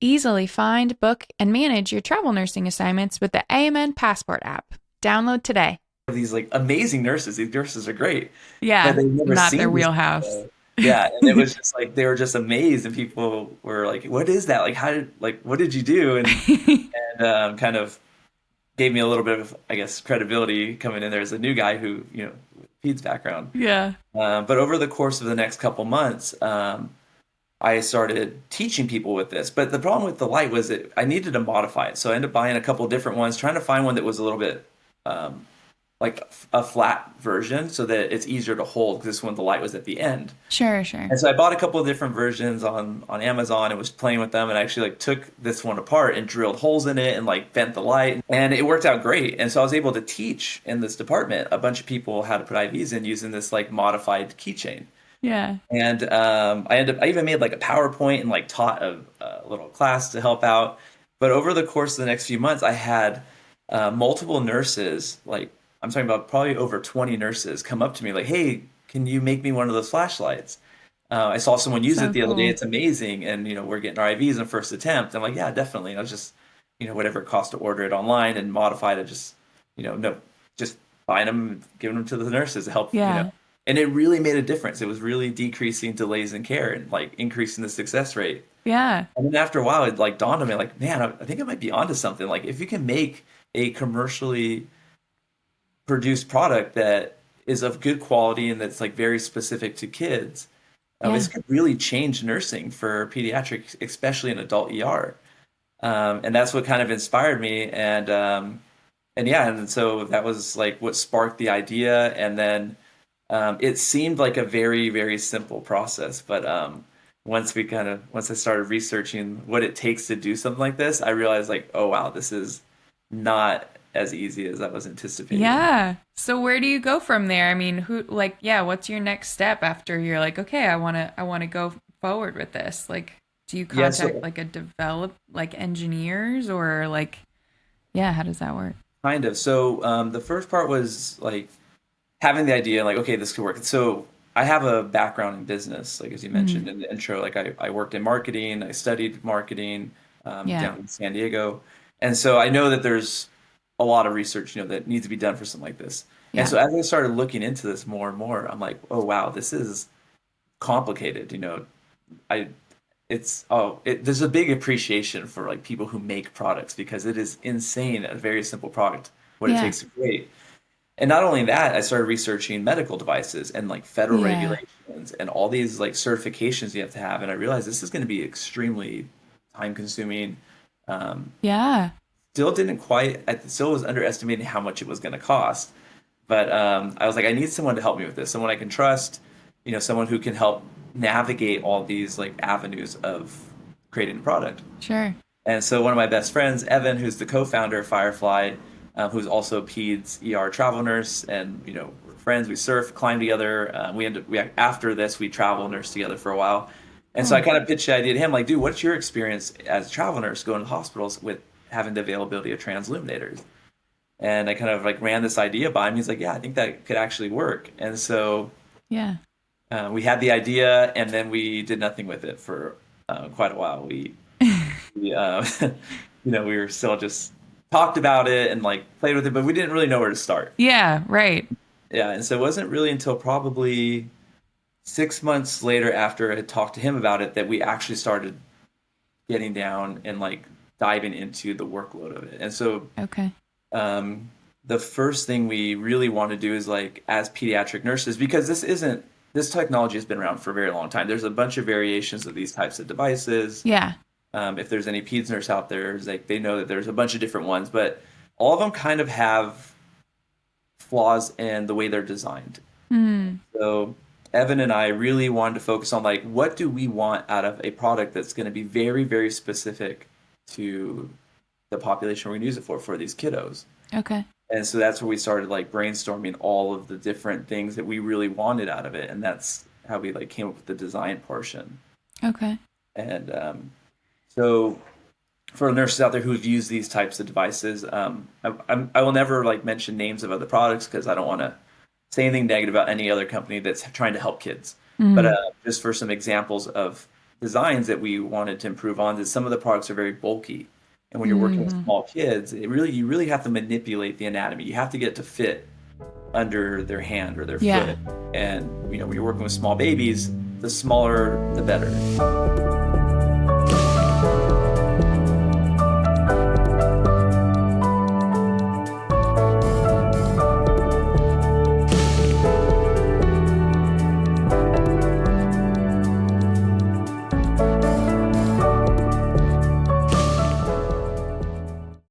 Easily find, book, and manage your travel nursing assignments with the AMN Passport app. Download today. These like amazing nurses. These nurses are great, but Yeah, they've never not their seen this wheelhouse. before. Yeah, and it was just like they were just amazed, and people were like, "What is that? Like, what did you do?" And kind of gave me a little bit of, I guess, credibility coming in there as a new guy who, peds background. Yeah. But over the course of the next couple months, I started teaching people with this. But the problem with the light was that I needed to modify it, so I ended up buying a couple different ones, trying to find one that was a little bit um, like a flat version so that it's easier to hold because this one the light was at the end. Sure, sure. And so I bought a couple of different versions on Amazon and was playing with them and actually like took this one apart and drilled holes in it and like bent the light and it worked out great. And so I was able to teach in this department a bunch of people how to put IVs in using this like modified keychain. Yeah. And I even made like a PowerPoint and like taught a little class to help out. But over the course of the next few months, I had multiple nurses, like I'm talking about probably over 20 nurses, come up to me like, "Hey, can you make me one of those flashlights? I saw someone use it So the other day. cool. It's amazing, and we're getting our IVs in first attempt." I'm like, "Yeah, definitely." And I was just, whatever it cost to order it online and modify it, just, no, just buying them, and giving them to the nurses to help, Yeah. and it really made a difference. It was really decreasing delays in care and like increasing the success rate. Yeah. And then after a while, it like dawned on me, like, man, I think I might be onto something. Like, if you can make a commercially produced product that is of good quality and that's like very specific to kids, this Yeah. could really change nursing for pediatrics, especially in adult ER. And that's what kind of inspired me. And yeah, and so that was like what sparked the idea. And then it seemed like a very, very simple process, but once I started researching what it takes to do something like this, I realized like, oh wow, this is not as easy as I was anticipating. Yeah. So where do you go from there? I mean, yeah, what's your next step after you're like, okay, I want to go forward with this? Like, do you Yeah, contact so like a develop like engineers or like, yeah, how does that work? kind of. So the first part was like having the idea, like, okay, this could work. So I have a background in business, like as you Mm, mentioned in the intro. Like I worked in marketing, I studied marketing yeah. down in San Diego, and so I know that there's a lot of research, that needs to be done for something like this. And Yeah. so as I started looking into this more and more, I'm like, oh wow, this is complicated. I there's a big appreciation for like people who make products because it is insane, a very simple product, what it Yeah. takes to create. And not only that, I started researching medical devices and like federal Yeah. regulations and all these like certifications you have to have. And I realized this is going to be extremely time consuming. Um, Yeah. Still didn't quite, I still was underestimating how much it was going to cost. But I was like, I need someone to help me with this, someone I can trust, someone who can help navigate all these like avenues of creating a product. Sure. And so one of my best friends, Evan, who's the co-founder of Firefly, who's also a peds ER travel nurse, and we're friends. We surf, climb together. We after this we travel nurse together for a while. And so I Cool. kind of pitched the idea to him, like, dude, what's your experience as a travel nurse going to hospitals with having the availability of transilluminators? And I kind of like ran this idea by him. He's like, yeah, I think that could actually work. And so Yeah. we had the idea, and then we did nothing with it for quite a while. We we were still just talked about it and like played with it, but we didn't really know where to start. Yeah, right. Yeah, and so it wasn't really until probably 6 months later after I had talked to him about it that we actually started getting down and like diving into the workload of it. And so Okay. the first thing we really want to do is like as pediatric nurses, because this technology has been around for a very long time. There's a bunch of variations of these types of devices. Yeah. If there's any peds nurse out there, it's like they know that there's a bunch of different ones, but all of them kind of have flaws in the way they're designed. Mm. So Evan and I really wanted to focus on like what do we want out of a product that's going to be very, very specific to the population we're going to use it for these kiddos. Okay. And so that's where we started like brainstorming all of the different things that we really wanted out of it, and that's how we like came up with the design portion. Okay. And so for nurses out there who've used these types of devices, I will never like mention names of other products because I don't want to say anything negative about any other company that's trying to help kids. But Mm. just for some examples of designs that we wanted to improve on is some of the products are very bulky. And when you're working with Hmm. small kids, you really have to manipulate the anatomy. You have to get it to fit under their hand or their Yeah. foot. And when you're working with small babies, the smaller the better.